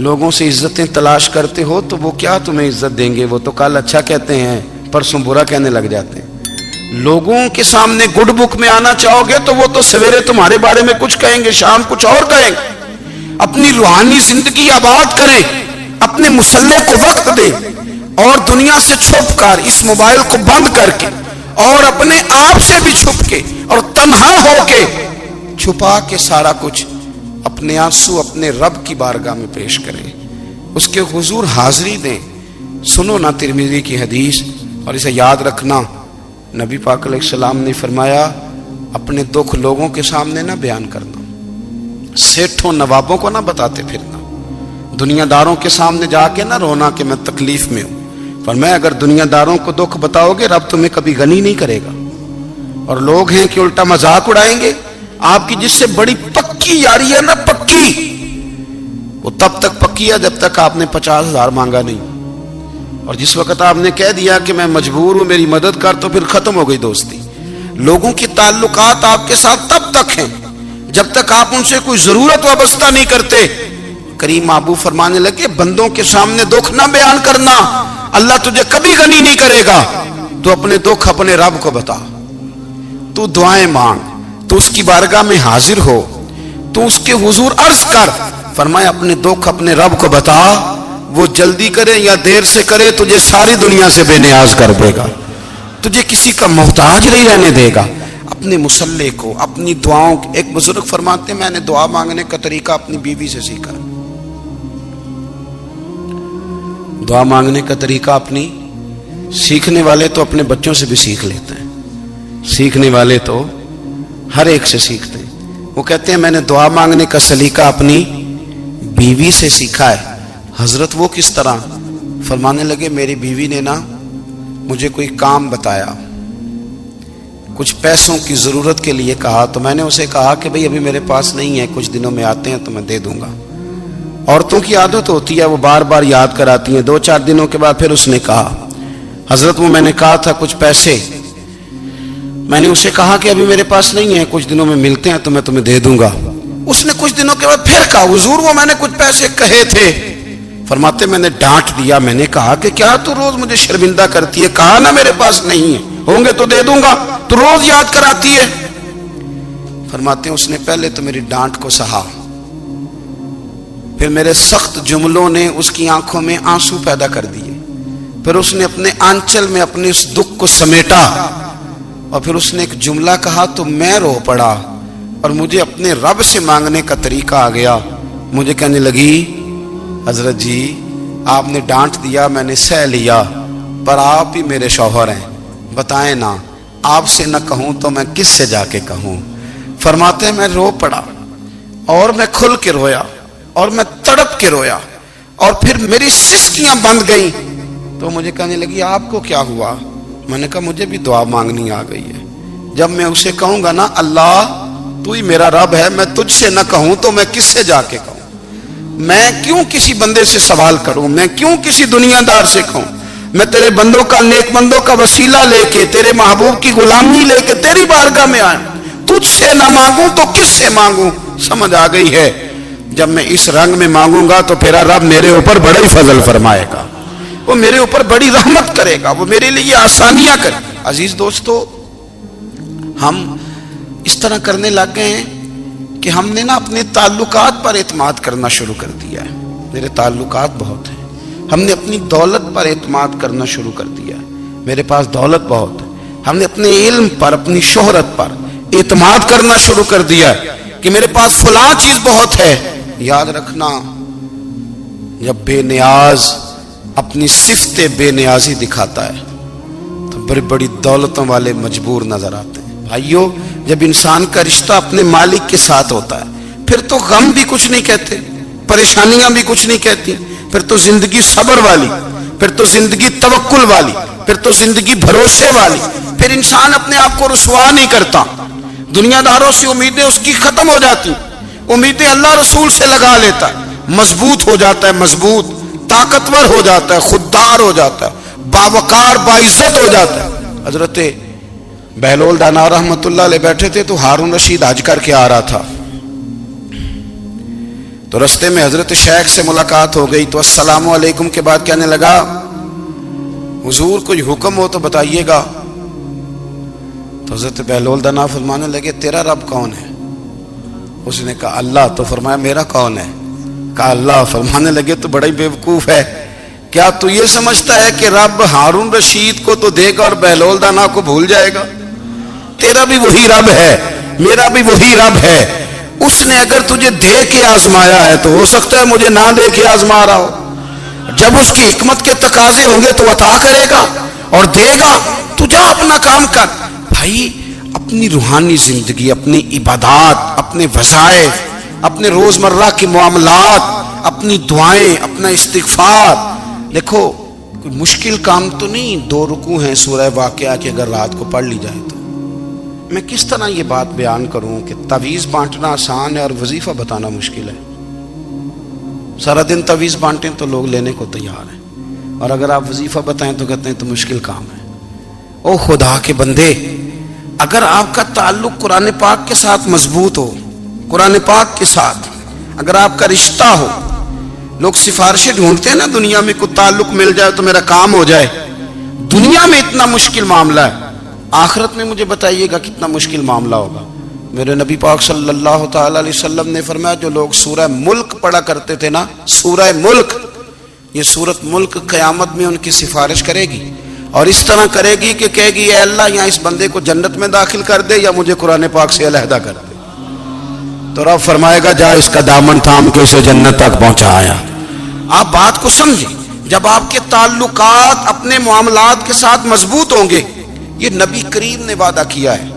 لوگوں سے عزتیں تلاش کرتے ہو تو وہ کیا تمہیں عزت دیں گے؟ وہ تو کل اچھا کہتے ہیں پرسوں برا کہنے لگ جاتے ہیں۔ لوگوں کے سامنے گڈ بک میں آنا چاہو گے تو وہ تو سویرے تمہارے بارے میں کچھ کہیں گے، شام کچھ اور کہیں گے۔ اپنی روحانی زندگی آباد کریں، اپنے مسلح کو وقت دیں، اور دنیا سے چھپ کر اس موبائل کو بند کر کے اور اپنے آپ سے بھی چھپ کے اور تنہا ہو کے چھپا کے سارا کچھ اپنے آنسو اپنے رب کی بارگاہ میں پیش کریں، اس کے حضور حاضری دیں۔ سنو نا ترمذی کی حدیث، اور اسے یاد رکھنا، نبی پاک علیہ السلام نے فرمایا اپنے دکھ لوگوں کے سامنے نہ بیان کرنا، سیٹھوں نوابوں کو نہ بتاتے پھرنا، دنیا داروں کے سامنے جا کے نہ رونا کہ میں تکلیف میں ہوں۔ فرمایا اگر دنیا داروں کو دکھ بتاؤ گے رب تمہیں کبھی غنی نہیں کرے گا۔ اور لوگ ہیں کہ الٹا مذاق اڑائیں گے آپ کی، جس سے بڑی پکی یاری ہے نا، پکی، وہ تب تک پکی ہے جب تک آپ نے 50,000 مانگا نہیں، اور جس وقت آپ نے کہہ دیا کہ میں مجبور ہوں میری مدد کر، تو پھر ختم ہو گئی دوستی۔ لوگوں کی تعلقات آپ کے ساتھ تب تک ہیں جب تک آپ ان سے کوئی ضرورت وابستہ نہیں کرتے۔ کریم محبوب فرمانے لگے بندوں کے سامنے دکھ نہ بیان کرنا، اللہ تجھے کبھی غنی نہیں کرے گا۔ تو اپنے دکھ اپنے رب کو بتا، تو دعائیں مانگ، تو اس کی بارگاہ میں حاضر ہو، تو اس کے حضور عرض کر۔ فرمایا اپنے دکھ اپنے رب کو بتا، وہ جلدی کرے یا دیر سے کرے تجھے ساری دنیا سے بے نیاز کر دے گا، تجھے کسی کا محتاج نہیں رہنے دے گا۔ اپنے مسلح کو، اپنی دعاؤں، ایک بزرگ فرماتے ہیں میں نے دعا مانگنے کا طریقہ اپنی بیوی سے سیکھا، دعا مانگنے کا طریقہ اپنی، سیکھنے والے تو اپنے بچوں سے بھی سیکھ لیتے ہیں، سیکھنے والے تو ہر ایک سے سیکھتے ہیں۔ وہ کہتے ہیں میں نے دعا مانگنے کا سلیقہ اپنی بیوی سے سیکھا ہے۔ حضرت وہ کس طرح؟ فرمانے لگے میری بیوی نے نا مجھے کوئی کام بتایا، کچھ پیسوں کی ضرورت کے لیے کہا، تو میں نے اسے کہا کہ بھئی ابھی میرے پاس نہیں ہے، کچھ دنوں میں آتے ہیں تو میں دے دوں گا۔ عورتوں کی عادت ہوتی ہے وہ بار بار یاد کراتی ہیں، 2-4 دنوں کے بعد پھر اس نے کہا حضرت وہ میں نے کہا تھا کچھ پیسے، میں نے اسے کہا کہ ابھی میرے پاس نہیں ہے، کچھ دنوں میں ملتے ہیں تو میں تمہیں دے دوں گا۔ اس نے کچھ دنوں کے بعد پھر کہا حضور وہ میں نے کچھ پیسے کہے تھے۔ فرماتے میں نے ڈانٹ دیا، میں نے کہا کہ کیا تو روز مجھے شرمندہ کرتی ہے، کہا نا میرے پاس نہیں ہے، ہوں گے تو دے دوں گا، تو روز یاد کراتی ہے۔ فرماتے ہیں اس نے پہلے تو میری ڈانٹ کو سہا، پھر میرے سخت جملوں نے اس کی آنکھوں میں آنسو پیدا کر دیے، پھر اس نے اپنے آنچل میں اپنے اس دکھ کو سمیٹا، اور پھر اس نے ایک جملہ کہا تو میں رو پڑا، اور مجھے اپنے رب سے مانگنے کا طریقہ آ گیا۔ مجھے کہنے لگی حضرت جی آپ نے ڈانٹ دیا میں نے سہ لیا، پر آپ ہی میرے شوہر ہیں، بتائیں نا آپ سے نہ کہوں تو میں کس سے جا کے کہوں۔ فرماتے ہیں میں رو پڑا، اور میں کھل کے رویا، اور میں تڑپ کے رویا، اور پھر میری سسکیاں بند گئیں۔ تو مجھے کہنے لگی آپ کو کیا ہوا؟ میں نے کہا مجھے بھی دعا مانگنی آ گئی ہے، جب میں اسے کہوں گا نا اللہ تو ہی میرا رب ہے، میں تجھ سے نہ کہوں تو میں کس سے جا کے کہوں؟ میں کیوں کسی بندے سے سوال کروں؟ میں کیوں کسی دنیا دار سے کہوں؟ میں تیرے بندوں کا، نیک بندوں کا وسیلہ لے کے، تیرے محبوب کی غلامی لے کے تیری بارگاہ میں آیا، تجھ سے نہ مانگوں تو کس سے مانگوں؟ سمجھ آ گئی ہے جب میں اس رنگ میں مانگوں گا تو پھر رب میرے اوپر بڑا ہی فضل فرمائے گا، وہ میرے اوپر بڑی رحمت کرے گا، وہ میرے لیے آسانیاں کرے گا۔ عزیز دوستو ہم اس طرح کرنے لگ گئے ہیں کہ ہم نے نا اپنے تعلقات پر اعتماد کرنا شروع کر دیا ہے۔ میرے تعلقات بہت ہیں، ہم نے اپنی دولت پر اعتماد کرنا شروع کر دیا ہے، میرے پاس دولت بہت ہے۔ ہم نے اپنے علم پر، اپنی شہرت پر اعتماد کرنا شروع کر دیا ہے کہ میرے پاس فلاں چیز بہت ہے۔ یاد رکھنا جب بے نیاز اپنی صفت بے نیازی دکھاتا ہے تو بڑی بڑی دولتوں والے مجبور نظر آتے ہیں۔ بھائیو جب انسان کا رشتہ اپنے مالک کے ساتھ ہوتا ہے پھر تو غم بھی کچھ نہیں کہتے، پریشانیاں بھی کچھ نہیں کہتی، پھر تو زندگی صبر والی، پھر تو زندگی توکل والی، پھر تو زندگی بھروسے والی، پھر انسان اپنے آپ کو رسوا نہیں کرتا۔ دنیا داروں سے امیدیں اس کی ختم ہو جاتی، امیدیں اللہ رسول سے لگا لیتا ہے، مضبوط ہو جاتا ہے، مضبوط، طاقتور ہو جاتا ہے، خوددار ہو جاتا ہے، باوقار باعزت ہو جاتا ہے۔ حضرت بہلول دانا رحمت اللہ علیہ بیٹھے تھے تو ہارون رشید حج کر کے آ رہا تھا، تو رستے میں حضرت شیخ سے ملاقات ہو گئی تو السلام علیکم کے بعد کہنے لگا حضور کوئی حکم ہو تو بتائیے گا. تو حضرت بہلول دنا فرمانے لگے تیرا رب کون ہے؟ اس نے کہا اللہ. تو فرمایا میرا کون ہے؟ کہا اللہ. فرمانے لگے تو بڑا ہی بیوقوف ہے، کیا تو یہ سمجھتا ہے کہ رب ہارون رشید کو تو دے گا اور بہلول دانا کو بھول جائے گا؟ تیرا بھی وہی رب ہے، میرا بھی وہی رب ہے. اس نے اگر تجھے دے کے آزمایا ہے تو ہو سکتا ہے مجھے نہ دے کے آزما رہا ہو. جب اس کی حکمت کے تقاضے ہوں گے تو عطا کرے گا اور دے گا. تو جا اپنا کام کر. بھائی اپنی روحانی زندگی، اپنی عبادات، اپنے وظائف، اپنے روزمرہ کے معاملات، اپنی دعائیں، اپنا استغفار. دیکھو کوئی مشکل کام تو نہیں 2 رکوع ہیں سورہ واقعہ کہ اگر رات کو پڑھ لی جائے تو. میں کس طرح یہ بات بیان کروں کہ تعویذ بانٹنا آسان ہے اور وظیفہ بتانا مشکل ہے. سارا دن تعویذ بانٹیں تو لوگ لینے کو تیار ہیں، اور اگر آپ وظیفہ بتائیں تو کہتے ہیں تو مشکل کام ہے. او خدا کے بندے، اگر آپ کا تعلق قرآن پاک کے ساتھ مضبوط ہو، قرآن پاک کے ساتھ اگر آپ کا رشتہ ہو، لوگ سفارشیں ڈھونڈتے ہیں نا دنیا میں، کوئی تعلق مل جائے تو میرا کام ہو جائے. دنیا میں اتنا مشکل معاملہ ہے، آخرت میں مجھے بتائیے گا کتنا مشکل معاملہ ہوگا. میرے نبی پاک صلی اللہ تعالی علیہ وسلم نے فرمایا جو لوگ سورہ ملک پڑھا کرتے تھے نا، سورہ ملک، یہ سورت ملک قیامت میں ان کی سفارش کرے گی، اور اس طرح کرے گی کہ کہے گی اے اللہ یہاں اس بندے کو جنت میں داخل کر دے یا مجھے قرآن پاک سے علیحدہ کر دے. تو رب فرمائے گا جا اس کا دامن تھام کے اسے جنت تک پہنچایا. آپ بات کو سمجھیں، جب آپ کے تعلقات اپنے معاملات کے ساتھ مضبوط ہوں گے، یہ نبی کریم نے وعدہ کیا ہے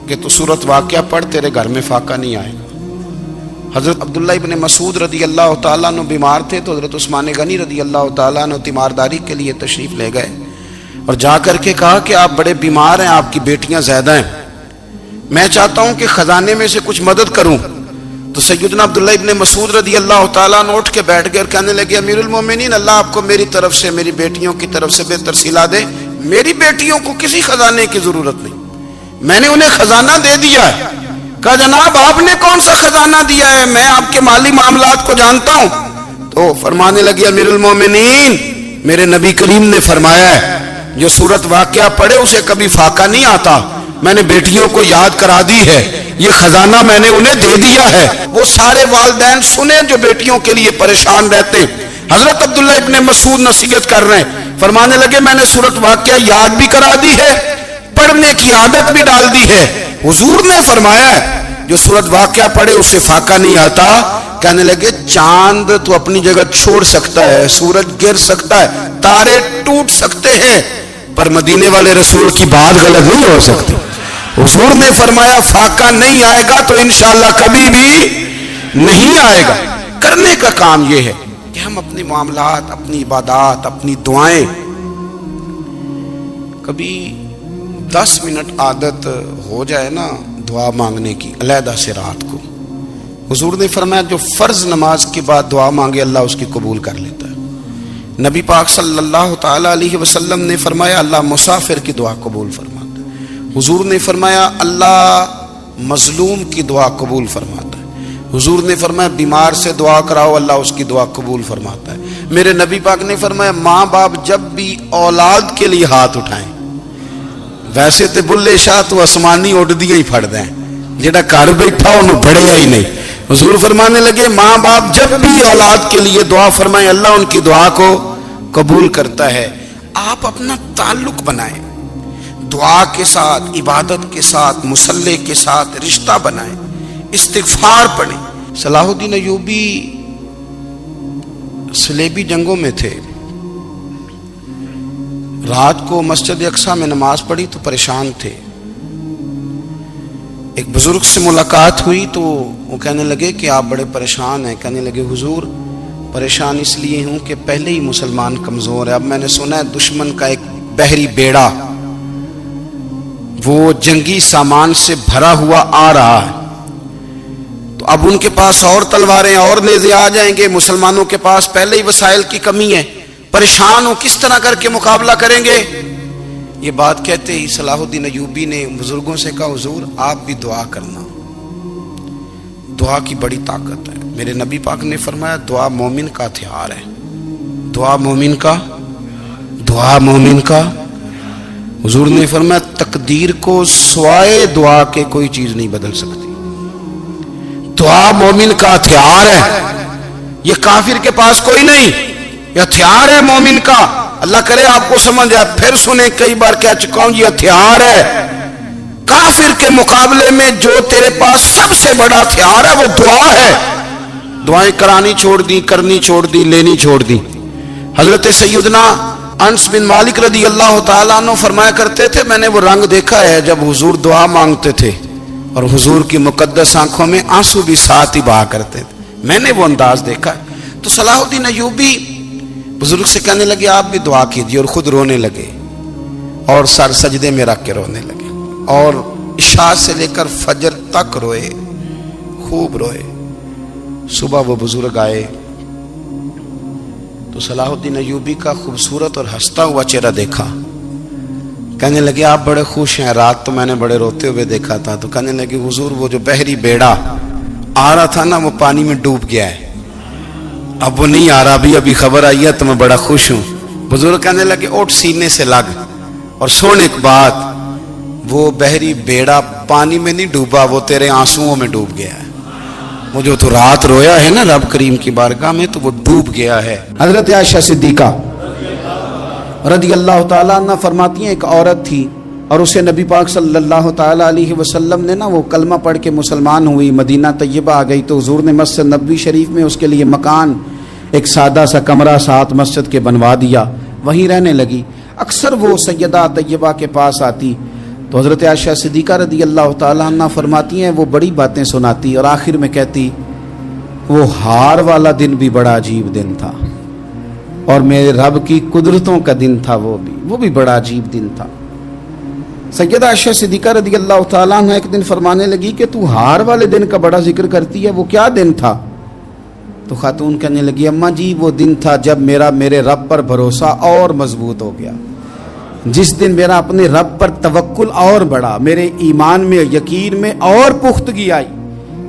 کہ تو سورت واقعہ پڑھ تیرے گھر میں فاقہ نہیں آئے گا. حضرت عبداللہ ابن مسعود رضی اللہ تعالیٰ عنہ بیمار تھے تو حضرت عثمان غنی رضی اللہ تعالیٰ عنہ تیمارداری کے لیے تشریف لے گئے اور جا کر کے کہا کہ آپ بڑے بیمار ہیں، آپ کی بیٹیاں زیادہ ہیں، میں چاہتا ہوں کہ خزانے میں سے کچھ مدد کروں. تو سیدنا عبداللہ ابن مسعود رضی اللہ تعالیٰ عنہ اٹھ کے بیٹھ گئے اور کہنے لگے امیر المومنین، اللہ آپ کو میری طرف سے، میری بیٹیوں کی طرف سے بہتر صلہ دے. میری بیٹیوں کو کسی خزانے کی ضرورت نہیں، میں نے انہیں خزانہ دے دیا ہے. کہا جناب آپ نے کون سا خزانہ دیا ہے، میں آپ کے مالی معاملات کو جانتا ہوں. تو فرمانے لگے امیر المومنین، میرے نبی کریم نے فرمایا ہے جو سورت واقعہ پڑھے اسے کبھی فاقہ نہیں آتا. میں نے بیٹیوں کو یاد کرا دی ہے، یہ خزانہ میں نے انہیں دے دیا ہے. وہ سارے والدین سنیں جو بیٹیوں کے لیے پریشان رہتے. حضرت عبداللہ ابن مسعود نصیحت کر رہے ہیں، فرمانے لگے میں نے سورت واقعہ یاد بھی کرا دی ہے، پڑھنے کی عادت بھی ڈال دی ہے. حضور نے فرمایا ہے جو سورت واقعہ پڑھے اسے فاقہ نہیں آتا. کہنے لگے چاند تو اپنی جگہ چھوڑ سکتا ہے، سورج گر سکتا ہے، تارے ٹوٹ سکتے ہیں، پر مدینے والے رسول کی بات غلط نہیں ہو سکتی. حضور نے فرمایا فاقہ نہیں آئے گا تو انشاءاللہ کبھی بھی نہیں آئے گا. کرنے کا کام یہ ہے کہ ہم اپنے معاملات، اپنی عبادات، اپنی دعائیں، کبھی 10 منٹ عادت ہو جائے نا دعا مانگنے کی علیحدہ سے رات کو. حضور نے فرمایا جو فرض نماز کے بعد دعا مانگے اللہ اس کی قبول کر لیتا ہے. نبی پاک صلی اللہ تعالی علیہ وسلم نے فرمایا اللہ مسافر کی دعا قبول فرماتا ہے. حضور نے فرمایا اللہ مظلوم کی دعا قبول فرماتا ہے. حضور نے فرمایا بیمار سے دعا کراؤ اللہ اس کی دعا قبول فرماتا ہے. میرے نبی پاک نے فرمایا ماں باپ جب بھی اولاد کے لیے ہاتھ اٹھائیں، ویسے تے بلے شاہ تو آسمانی اڈ دیا ہی پھڑ دیں، جڑا گھر بیٹھا انہوں بڑھیا ہی نہیں. حضور فرمانے لگے ماں باپ جب بھی اولاد کے لیے دعا فرمائیں اللہ ان کی دعا کو قبول کرتا ہے. آپ اپنا تعلق بنائیں دعا کے ساتھ، عبادت کے ساتھ، مصلی کے ساتھ رشتہ بنائیں، استغفار پڑھیں. صلاح الدین ایوبی صلیبی جنگوں میں تھے، رات کو مسجد اقصیٰ میں نماز پڑھی تو پریشان تھے. ایک بزرگ سے ملاقات ہوئی تو وہ کہنے لگے کہ آپ بڑے پریشان ہیں. کہنے لگے حضور پریشان اس لیے ہوں کہ پہلے ہی مسلمان کمزور ہے، اب میں نے سنا ہے دشمن کا ایک بحری بیڑا وہ جنگی سامان سے بھرا ہوا آ رہا ہے، تو اب ان کے پاس اور تلواریں اور نیزے آ جائیں گے، مسلمانوں کے پاس پہلے ہی وسائل کی کمی ہے، پریشان ہوں کس طرح کر کے مقابلہ کریں گے. یہ بات کہتے ہی صلاح الدین ایوبی نے بزرگوں سے کہا حضور آپ بھی دعا کرنا. دعا کی بڑی طاقت ہے. میرے نبی پاک نے فرمایا دعا مومن کا ہتھیار ہے. دعا مومن کا حضور نے فرمایا تقدیر کو سوائے دعا کے کوئی چیز نہیں بدل سکتی. دعا مومن کا ہتھیار ہے. یہ کافر کے پاس کوئی نہیں، یہ ہتھیار ہے مومن کا. اللہ کرے آپ کو سمجھ آئے. پھر سنیں، کئی بار کہہ چکا ہوں، یہ ہتھیار ہے. کافر کے مقابلے میں جو تیرے پاس سب سے بڑا ہتھیار ہے وہ دعا ہے. دعائیں کرانی چھوڑ دی، کرنی چھوڑ دی، لینی چھوڑ دی. حضرت سیدنا انس بن مالک رضی اللہ تعالیٰ عنہ فرمایا کرتے تھے میں نے وہ رنگ دیکھا ہے جب حضور دعا مانگتے تھے اور حضور کی مقدس آنکھوں میں آنسو بھی ساتھ ہی بہا کرتے تھے. میں نے وہ انداز دیکھا ہے. تو صلاح الدین ایوبی بزرگ سے کہنے لگے آپ بھی دعا کیجیے، اور خود رونے لگے اور سر سجدے میں رکھ کے رونے لگے اور عشاء سے لے کر فجر تک روئے، خوب روئے. صبح وہ بزرگ آئے تو صلاح الدین ایوبی کا خوبصورت اور ہنستا ہوا چہرہ دیکھا. کہنے لگے آپ بڑے خوش ہیں، رات تو میں نے بڑے روتے ہوئے دیکھا تھا. تو کہنے لگے حضور وہ جو بحری بیڑا آ رہا تھا نا وہ پانی میں ڈوب گیا ہے، اب وہ نہیں آ رہا، ابھی خبر آئی ہے تو میں بڑا خوش ہوں. بزرگ کہنے لگے اٹھ سینے سے لگ اور سن ایک بات، وہ بحری بیڑا پانی میں نہیں ڈوبا، وہ تیرے آنسوؤں میں ڈوب گیا ہے. وہ جو تو رات رویا ہے نا رب کریم کی بارگاہ میں تو وہ ڈوب گیا ہے. حضرت عائشہ صدیقہ رضی اللہ تعالیٰ عنہ فرماتی ہیں ایک عورت تھی اور اسے نبی پاک صلی اللہ تعالیٰ علیہ وسلم نے نا وہ کلمہ پڑھ کے مسلمان ہوئی، مدینہ طیبہ آ گئی تو حضور نے مسجد نبوی شریف میں اس کے لیے مکان، ایک سادہ سا کمرہ ساتھ مسجد کے بنوا دیا، وہیں رہنے لگی. اکثر وہ سیدہ طیبہ کے پاس آتی تو حضرت عائشہ صدیقہ رضی اللہ تعالیٰ عنہ فرماتی ہیں وہ بڑی باتیں سناتی اور آخر میں کہتی وہ ہار والا دن بھی بڑا عجیب دن تھا اور میرے رب کی قدرتوں کا دن تھا، وہ بھی بڑا عجیب دن تھا. سیدہ عائشہ صدیقہ رضی اللہ تعالیٰ عنہ ایک دن فرمانے لگی کہ تو ہار والے دن کا بڑا ذکر کرتی ہے، وہ کیا دن تھا؟ تو خاتون کہنے لگی اماں جی وہ دن تھا جب میرے رب پر بھروسہ اور مضبوط ہو گیا، جس دن میرا اپنے رب پر توکل اور بڑھا، میرے ایمان میں یقین میں اور پختگی آئی.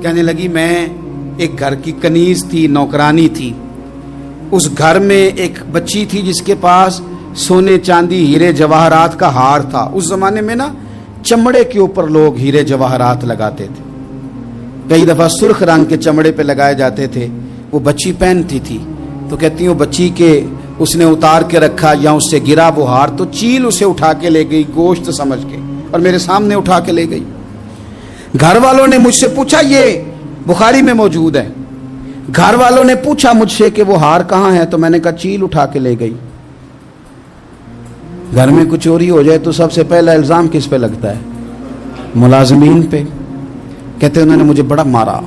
کہنے لگی میں ایک گھر کی کنیز تھی، نوکرانی تھی، اس گھر میں ایک بچی تھی جس کے پاس سونے چاندی ہیرے جواہرات کا ہار تھا. اس زمانے میں نا چمڑے کے اوپر لوگ ہیرے جواہرات لگاتے تھے، کئی دفعہ سرخ رنگ کے چمڑے پہ لگائے جاتے تھے. وہ بچی پہنتی تھی تو کہتی ہوں بچی کے اس نے اتار کے رکھا یا اس سے گرا وہ ہار تو چیل اسے اٹھا کے لے گئی گوشت سمجھ کے اور میرے سامنے اٹھا کے لے گئی. گھر والوں نے مجھ سے پوچھا، یہ بخاری میں موجود ہے، گھر والوں نے پوچھا مجھ سے کہ وہ ہار کہاں ہے تو میں نے کہا چیل اٹھا کے لے گئی. گھر میں کچھ چوری ہو جائے تو سب سے پہلا الزام کس پہ لگتا ہے؟ ملازمین پہ. کہتے انہوں نے مجھے بڑا مارا،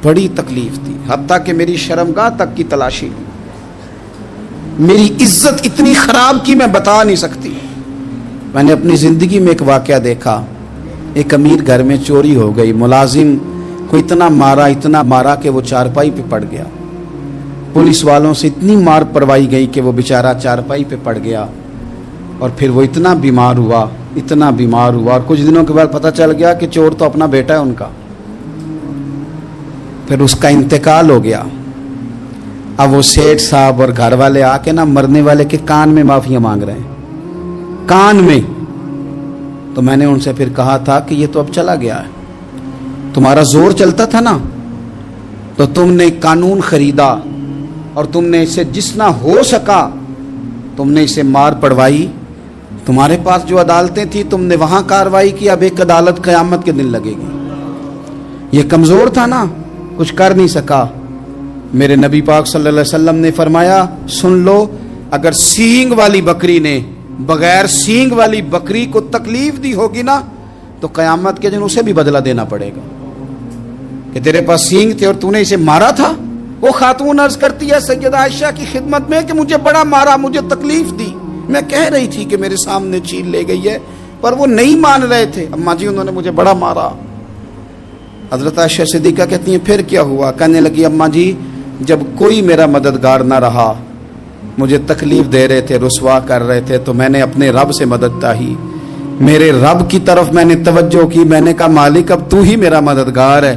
بڑی تکلیف تھی، حتیٰ کہ میری شرمگاہ تک کی تلاشی لی، میری عزت اتنی خراب کی میں بتا نہیں سکتی. میں نے اپنی زندگی میں ایک واقعہ دیکھا، ایک امیر گھر میں چوری ہو گئی، ملازم کو اتنا مارا کہ وہ چارپائی پہ پڑ گیا. پولیس والوں سے اتنی مار پروائی گئی کہ وہ بیچارہ چارپائی پہ پڑ گیا اور پھر وہ اتنا بیمار ہوا اور کچھ دنوں کے بعد پتہ چل گیا کہ چور تو اپنا بیٹا ہے ان کا. پھر اس کا انتقال ہو گیا. اب وہ سیٹھ صاحب اور گھر والے آ کے نا مرنے والے کے کان میں معافیاں مانگ رہے ہیں، کان میں. تو میں نے ان سے پھر کہا تھا کہ یہ تو اب چلا گیا ہے، تمہارا زور چلتا تھا نا تو تم نے قانون خریدا اور تم نے اسے جتنا ہو سکا تم نے اسے مار پڑوائی. تمہارے پاس جو عدالتیں تھیں تم نے وہاں کاروائی کی، اب ایک عدالت قیامت کے دن لگے گی. یہ کمزور تھا نا، کچھ کر نہیں سکا. میرے نبی پاک صلی اللہ علیہ وسلم نے فرمایا سن لو، اگر سینگ والی بکری نے بغیر سینگ والی بکری کو تکلیف دی ہوگی نا تو قیامت کے دن اسے بھی بدلہ دینا پڑے گا کہ تیرے پاس سینگ تھے اور تو نے اسے مارا تھا. وہ خاتون عرض کرتی ہے سیدہ عائشہ کی خدمت میں کہ مجھے بڑا مارا، مجھے تکلیف دی، میں کہہ رہی تھی کہ میرے سامنے چیل لے گئی ہے پر وہ نہیں مان رہے تھے. اماں جی انہوں نے مجھے بڑا مارا. حضرت عائشہ صدیقہ کہتی ہیں پھر کیا ہوا؟ کہنے لگی اماں جی جب کوئی میرا مددگار نہ رہا، مجھے تکلیف دے رہے تھے، رسوا کر رہے تھے، تو میں نے اپنے رب سے مدد چاہی، میرے رب کی طرف میں نے توجہ کی. میں نے کہا مالک اب تو ہی میرا مددگار ہے،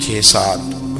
6-7,